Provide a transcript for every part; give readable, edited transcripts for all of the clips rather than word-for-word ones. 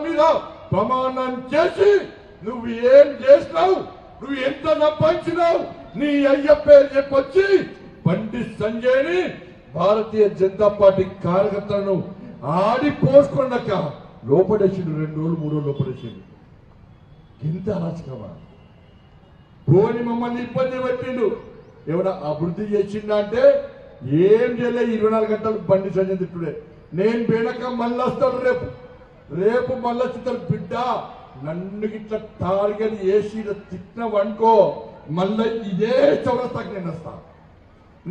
మీద ప్రమాణం చేసి నువ్వు ఏం చేసినావు, నువ్వు ఎంత సంపాదించినావు, నీ అయ్య పేరు చెప్పొచ్చి బండి సంజయ్ని భారతీయ జనతా పార్టీ కార్యకర్తలను ఆడి పోసుకున్నాక లోపడేసిండు. 2 రోజులు 3 రోజులు లోపడేసిండు. ఇంత అరాచకమా? పోని మమ్మల్ని ఇబ్బంది పెట్టిండు. ఎవడా అభివృద్ధి చేసిండా అంటే ఏం చేయలే. 24 గంటలు బండి సంజయ్ తిట్టుడే. నేను వెనక మళ్ళీ వస్తాడు. రేపు మళ్ళీ చిత్తాడు. బిడ్డ నన్ను ఇట్లా టార్గెట్ వేసి తిట్టినవనుకో మళ్ళీ ఇదే చౌరస్తాకి నేను వస్తా.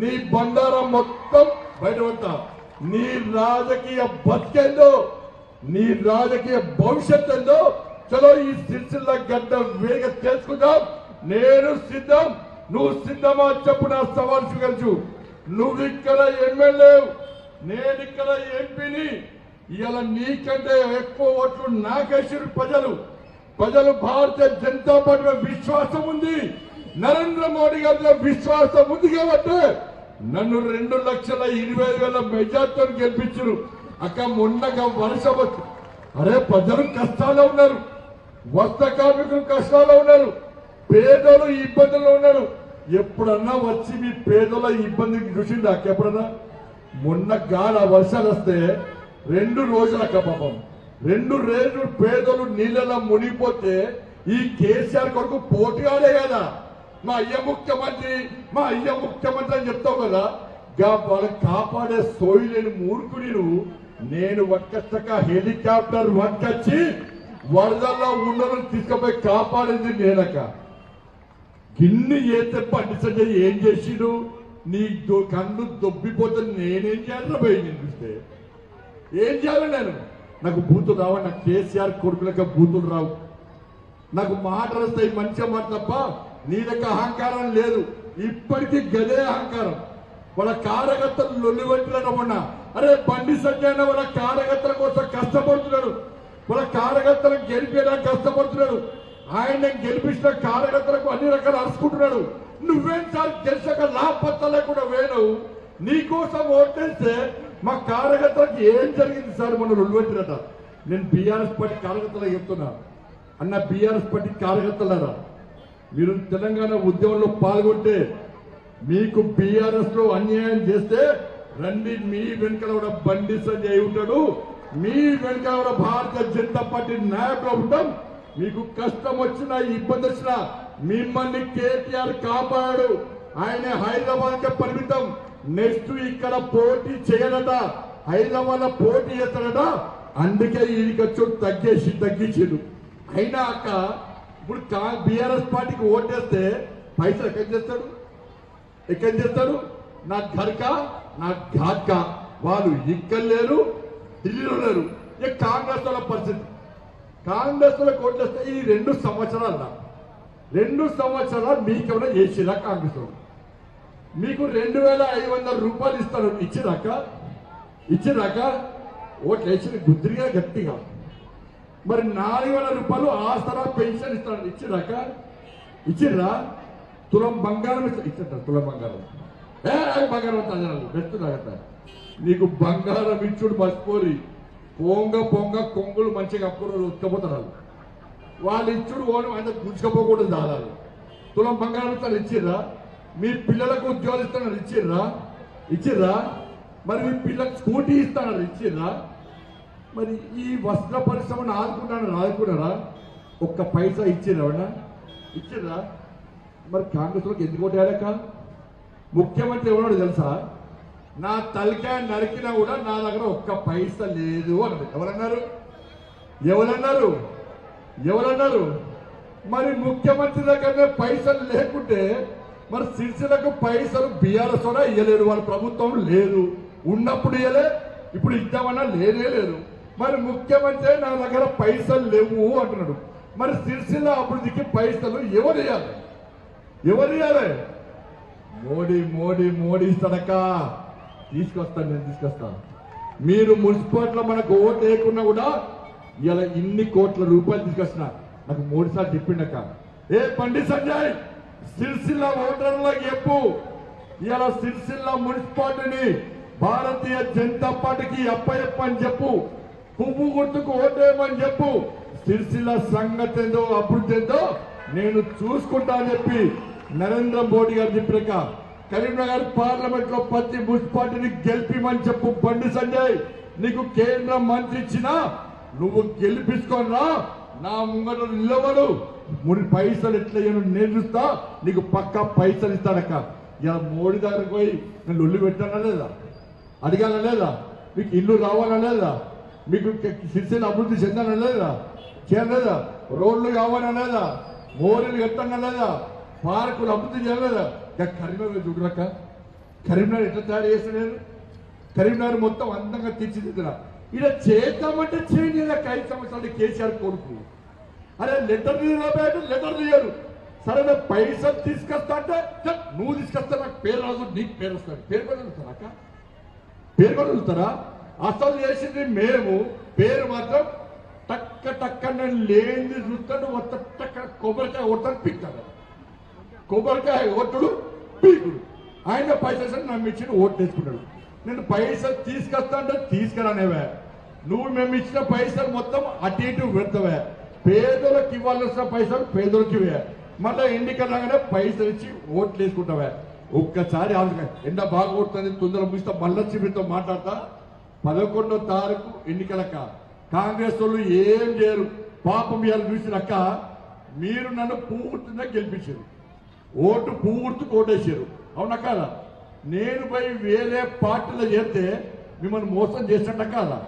నీ బండారం మొత్తం బయట పడతా. నీ రాజకీయ బతికేందో, నీ రాజకీయ భవిష్యత్ ఏందో చలో ఈ సిరిసిల్ల గడ్డ వేగ తెలుసుకుందాం. నేను సిద్ధం, నువ్వు సిద్ధమా చెప్పు. నా సవాల్ స్వీకరించు. నువ్వు ఇక్కడ ఎమ్మెల్యే, నేను ఇక్కడ ఎంపీని. ఇలా నీకంటే ఎక్కువ ఓట్లు నాకేసారు ప్రజలు. భారతీయ జనతా పార్టీ విశ్వాసం ఉంది, నరేంద్ర మోడీ గారిలో విశ్వాసం ఉంది కాబట్టి నన్ను 2,20,000 మెజార్టీతో గెలిపించారు. అక్క మొన్నగా వర్షం వచ్చి అరే ప్రజలు కష్టాల్లో ఉన్నారు, వస్త్ర కార్మికులు కష్టాల్లో ఉన్నారు, పేదలు ఇబ్బందుల్లో ఉన్నారు. ఎప్పుడన్నా వచ్చి మీ పేదల ఇబ్బందికి చూసింది అక్క ఎప్పుడన్నా? మొన్న గాల వర్షాలు వస్తే 2 రోజుల అక్క పాపం 2 రోజులు పేదలు నీళ్ళలో మునిగిపోతే ఈ కేసీఆర్ కొరకు పోటీగాడే కదా. మా అయ్య ముఖ్యమంత్రి అని చెప్తావు కదా. వాళ్ళని కాపాడే సోయి లేని మూర్ఖుడు. నేను వట్కచ్చక హెలికాప్టర్ వట్కొచ్చి వరదల్లో ఉన్నదని తీసుకుపోయి కాపాడింది నేనక. గిన్ని చేస్తే బండి సంజయ్ ఏం చేసిడు? నీ కన్ను దొబ్బిపోతే నేనేం చేయాలి? పోయింది చూస్తే ఏం చేయాలి? నాకు బూతులు రావు. నాకు కేసీఆర్ కొడుకులక బూతులు రావు. నాకు మాటలు వస్తాయి, మంచిగా మాట తప్ప నీ దగ్గర అహంకారం లేదు. ఇప్పటికీ గదే అహంకారం. వాళ్ళ కార్యకర్తలు లొల్లి పెట్టినమన్నా అరే బండి సంజయ్ వాళ్ళ కార్యకర్తల కోసం కష్టపడుతున్నాడు, వాళ్ళ కార్యకర్తలకు గెలిపేయడానికి కష్టపడుతున్నాడు. ఆయన గెలిపించిన కార్యకర్తలకు అన్ని రకాలు అరుచుకుంటున్నాడు. నువ్వేం సార్ గెలిచాక లాభపత్త లేకుండా వేణవు నీకోసం ఓటేస్తే మా కార్యకర్తలకు ఏం జరిగింది సార్? మనం లొల్లిపెట్టినట. నేను బీఆర్ఎస్ పార్టీ కార్యకర్తలకు చెప్తున్నా, అన్న బీఆర్ఎస్ పార్టీ కార్యకర్తలారా, మీరు తెలంగాణ ఉద్యమంలో పాల్గొంటే మీకు బీఆర్ఎస్ లో అన్యాయం చేస్తే రండి, మీ వెనుకల కూడా బండి సంజయ్ ఉంటాడు, మీ వెనుకల కూడా భారతీయ జనతా పార్టీ నాయకులు ఉంటాం. మీకు కష్టం వచ్చినా ఇబ్బంది వచ్చినా మిమ్మల్ని కేటీఆర్ కాపాడు. ఆయన హైదరాబాద్ కే పరిమితం. నెక్స్ట్ ఇక్కడ పోటీ చేయడట, హైదరాబాద్ లో పోటీ చేస్తాడట. అందుకే ఈడికొచ్చు తగ్గించాడు. అయినా అక్క ఇప్పుడు బీఆర్ఎస్ పార్టీకి ఓటేస్తే పైసలు ఎక్కడ చేస్తాడు? నా ఘర్కా నా ఘాట్కా. వాళ్ళు ఇక్కడ లేరు, ఢిల్లీలో లేరు. ఇక కాంగ్రెస్ వాళ్ళ పరిస్థితి, కాంగ్రెస్ వాళ్ళకి ఓట్లేస్తే ఈ 2 సంవత్సరాలు మీకేమైనా చేసిరా? కాంగ్రెస్ వాళ్ళు మీకు 2,500 రూపాయలు ఇస్తారు. ఇచ్చిరాక ఓట్లు వేసిన గుద్దిరిగా గట్టిగా. మరి 4,000 రూపాయలు ఆసరా పెన్షన్ ఇస్తాడు. ఇచ్చిర్రా? తులం బంగారం ఇచ్చారు. తులం బంగారం బంగారం పెడుతున్నాగట. నీకు బంగారం ఇచ్చుడు మర్చిపోరి. పొంగ కొంగులు మంచిగా అప్పుడు ఉత్కపోతారు. వాళ్ళు ఇచ్చుడు ఓనం ఆయన గుంజుకపోకూడదు. దాదాలు తులం బంగారం ఇస్తారు. ఇచ్చిర్రా? మీ పిల్లలకు ఉద్యోగాలు ఇస్తున్నారు. ఇచ్చిర్రా? మరి మీ పిల్లలకు స్కూటీ ఇస్తున్నారు. ఇచ్చిర్రా? మరి ఈ వస్త్ర పరిశ్రమను ఆదుకున్నారా? ఒక్క పైసా ఇచ్చిర్రా? మరి కాంగ్రెస్ లోకి ఎందుకు ఓటేయాలక? ముఖ్యమంత్రి ఎవరో తెలుసా? నా తలకాయ నరికినా కూడా నా దగ్గర ఒక్క పైసా లేదు అన్నది. ఎవరన్నారు? మరి ముఖ్యమంత్రి దగ్గర పైసలు లేకుంటే మరి సిరిసిలకు పైసలు బీఆర్ఎస్ కూడా ఇయ్యలేరు. వాళ్ళ ప్రభుత్వం లేదు, ఉన్నప్పుడు ఇయ్యలే, ఇప్పుడు ఇద్దామన్నా లేదు. మరి ముఖ్యమంత్రి నా దగ్గర పైసలు లేవు అంటున్నాడు. మరి సిరిసిల్ల అభివృద్ధికి పైసలు ఎవరు ఇవ్వాలి? మోడీ ఇస్తాడక. నేను తీసుకొస్తా. మీరు మున్సిపాలిటీలో మనకు ఓటు వేయకున్నా కూడా ఇలా ఇన్ని కోట్ల రూపాయలు తీసుకొచ్చిన నాకు 3 సార్లు చెప్పిండక. ఏ బండి సంజయ్ సిరిసిల్ల ఓటర్లకు చెప్పు, ఇలా సిరిసిల్ల మున్సిపాలిటీని భారతీయ జనతా పార్టీకి అప్పచెప్పని చెప్పు. పువ్వు గుర్తుకు ఓటేయమని చెప్పు. సిరిసిల్ల సంగతి ఏందో అభివృద్ధి ఏందో నేను చూసుకుంటా అని చెప్పి నరేంద్ర మోడీ గారు చెప్పాక కరీంనగర్ పార్లమెంట్ లో ప్రతి మున్సిపాలిటీని గెలిపిమని చెప్పు. బండి సంజయ్ నీకు కేంద్ర మంత్రి ఇచ్చినా నువ్వు గెలిపించుకోనరా, నా ముంగట నిలబడు, ముడి పైసలు ఎట్లా నేను చూస్తా, నీకు పక్కా పైసలు ఇస్తాడక్క. ఇలా మోడీ దగ్గరకు పోయి నేను లొల్లి పెట్టానా లేదా, అడిగానా లేదా, మీకు ఇల్లు రావాలా లేదా, మీకు సిరిసిల్ల అభివృద్ధి చెందానా లేదా, చేయలేదా, రోడ్లు కావాలా లేదా, మోరీలు కట్టానా లేదా, పార్కులు అభివృద్ధి చేయలేదా. కరీంనగర్ చూడరక్క, కరీంనగర్ ఎట్లా తయారు చేసిన, కరీంనగర్ మొత్తం అందంగా తీర్చిదిద్దురా. ఇలా చేద్దామంటే చేయలేక 5 సంవత్సరాలు కేసీఆర్ కొడుకు. అరే లెటర్ లెటర్ తీయరు, సరే పైసలు తీసుకొస్తా అంటే నువ్వు తీసుకొస్తా, నాకు పేరు రాదు, నీకు పేరు వస్తాడు. పేరు కూడా వెళ్తారా అక్క, పేరు కూడా వెళ్తారా. అసలు చేసింది మేము, పేరు మాత్రం టక్క టక్క నేను లేనిది చూస్తాడు. వస్తా టక్క కొబ్బరికాయ కొడతాడు, పీక్తాడు. కొబ్బరికాయ కొట్టుడు పీకుడు. ఆయన పైసలు నమ్మించిన ఓట్లు వేసుకుంటాడు. నేను పైసలు తీసుకొస్తా అంటే తీసుకురానేవే, నువ్వు మేము ఇచ్చిన పైసలు మొత్తం అటు ఇటు పెడతావే. పేదలకు ఇవ్వాల్సిన పైసలు పేదలకు ఇవే, మళ్ళీ ఎన్నికలు రాగానే పైసలు ఇచ్చి ఓట్లు వేసుకుంటావే. ఒక్కసారి ఎండ బాగా కొడుతుంది, తొందర ముగిస్తా, మళ్ళీ మీతో మాట్లాడతా. 11వ తారీఖు ఎన్నికలక్క కాంగ్రెస్ వాళ్ళు ఏం చేయరు. పాపం ఇవాళ చూసినక్క మీరు నన్ను పూర్తిగా గెలిపించారు, ఓటు పూర్తికి ఓటేసారు, అవునా కాదా. నేను పోయి వేరే పార్టీలో చేస్తే మిమ్మల్ని మోసం చేసినట్ట కాదా.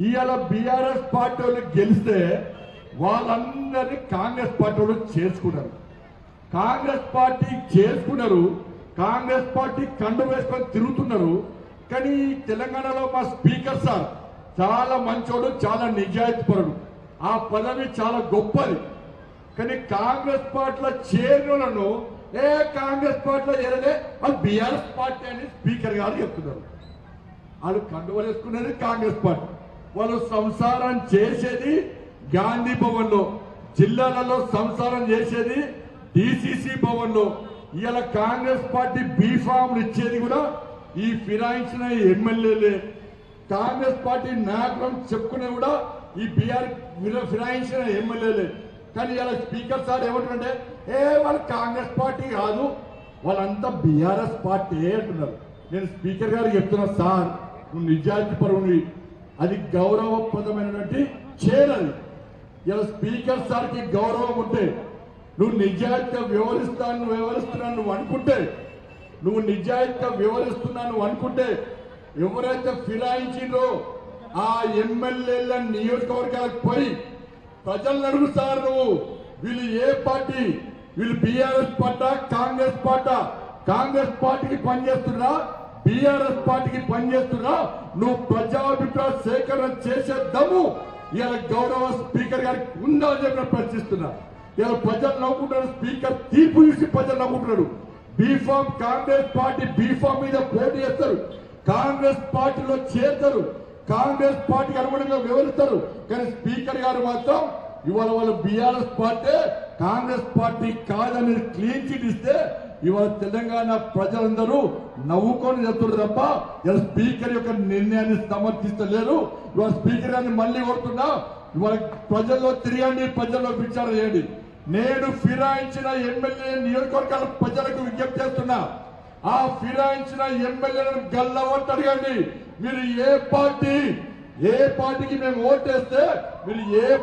ఇవాళ బీఆర్ఎస్ పార్టీ వాళ్ళు గెలిస్తే వాళ్ళందరినీ కాంగ్రెస్ పార్టీ వాళ్ళు చేసుకున్నారు. కాంగ్రెస్ పార్టీ చేసుకున్నారు, కాంగ్రెస్ పార్టీ కండు వేసుకొని తిరుగుతున్నారు. కానీ తెలంగాణలో మా స్పీకర్ సార్ చాలా మంచోడు, చాలా నిజాయితీపరుడు, ఆ పదవి చాలా గొప్పది. కానీ కాంగ్రెస్ పార్టీలో చేరినలను కాంగ్రెస్ పార్టీలో చేరలే వాళ్ళు బీఆర్ఎస్ పార్టీ అని స్పీకర్ గారు చెప్తున్నారు. వాళ్ళు కండువలు వేసుకునేది కాంగ్రెస్ పార్టీ, వాళ్ళు సంసారం చేసేది గాంధీ భవన్ లో, జిల్లాలలో సంసారం చేసేది డిసిసి భవన్ లో. ఇవాళ కాంగ్రెస్ పార్టీ బీఫామ్లు ఇచ్చేది కూడా ఈ ఫిరాయించిన ఎమ్మెల్యేలే. కాంగ్రెస్ పార్టీ నాయకులను చెప్పుకునే కూడా ఈ ఫిరాయించిన ఎమ్మెల్యేలే. కానీ ఇలా స్పీకర్ సార్ ఏమంటారంటే వాళ్ళు కాంగ్రెస్ పార్టీ కాదు, వాళ్ళంతా బీఆర్ఎస్ పార్టీ అంటున్నారు. నేను స్పీకర్ గారు చెప్తున్నా, సార్ నువ్వు నిజాయితీ పరువుని, అది గౌరవప్రదమైనటువంటి చేరది. ఇలా స్పీకర్ సార్కి గౌరవం ఉంటే, నువ్వు నిజాయితీగా వ్యవహరిస్తున్నాను నువ్వు అనుకుంటే, నువ్వు నిజాయితీగా వ్యవహరిస్తున్నాను అనుకుంటే, ఎవరైతే ఫిరాయించిందో ఆ ఎమ్మెల్యేల నియోజకవర్గాలకు పోయి ప్రజలను అడుగుతారు, నువ్వు వీళ్ళు ఏ పార్టీ, వీళ్ళు BRS party Congress party, Congress పార్టీకి పనిచేస్తున్నా బీఆర్ఎస్ పార్టీకి పనిచేస్తున్నా, నువ్వు ప్రజాభిప్రాయ సేకరణ చేసే దమ్ము ఇలా గౌరవ స్పీకర్ గారికి ఉందా అని చెప్పి ప్రశ్నిస్తున్నా. ఇలా ప్రజలు నవ్వుకుంటారు, స్పీకర్ తీర్పు చూసి ప్రజలు నవ్వుకుంటున్నాడు. బీఫామ్ కాంగ్రెస్ పార్టీ బీఫామ్ మీద పోటీ చేస్తారు, కాంగ్రెస్ పార్టీలో చేరుతారు, కాంగ్రెస్ పార్టీకి అనుగుణంగా వివరిస్తారు. కానీ స్పీకర్ గారు మాత్రం ఇవాళ వాళ్ళు బీఆర్ఎస్ పార్టీ కాంగ్రెస్ పార్టీ కాదని క్లీన్ చిట్ ఇస్తే ఇవాళ తెలంగాణ ప్రజలందరూ నవ్వుకొని చెప్తున్నారు తప్ప ఇలా స్పీకర్ యొక్క నిర్ణయాన్ని సమర్థిస్తలేరు. ఇవాళ స్పీకర్ గారిని మళ్ళీ కొడుతున్నా, ఇవాళ ప్రజల్లో తిరగండి, ప్రజల్లో విచారణ చేయండి. నేను ఫిరాయించిన ఎమ్మెల్యే నియోజకవర్గాల ప్రజలకు విజ్ఞప్తి చేస్తున్నా, ఆ ఫిరాయించిన ఎమ్మెల్యేలను గల్లవట్టు అడగండి. మీరు ఏ పార్టీకి మేము ఓటేస్తే మీరు ఏ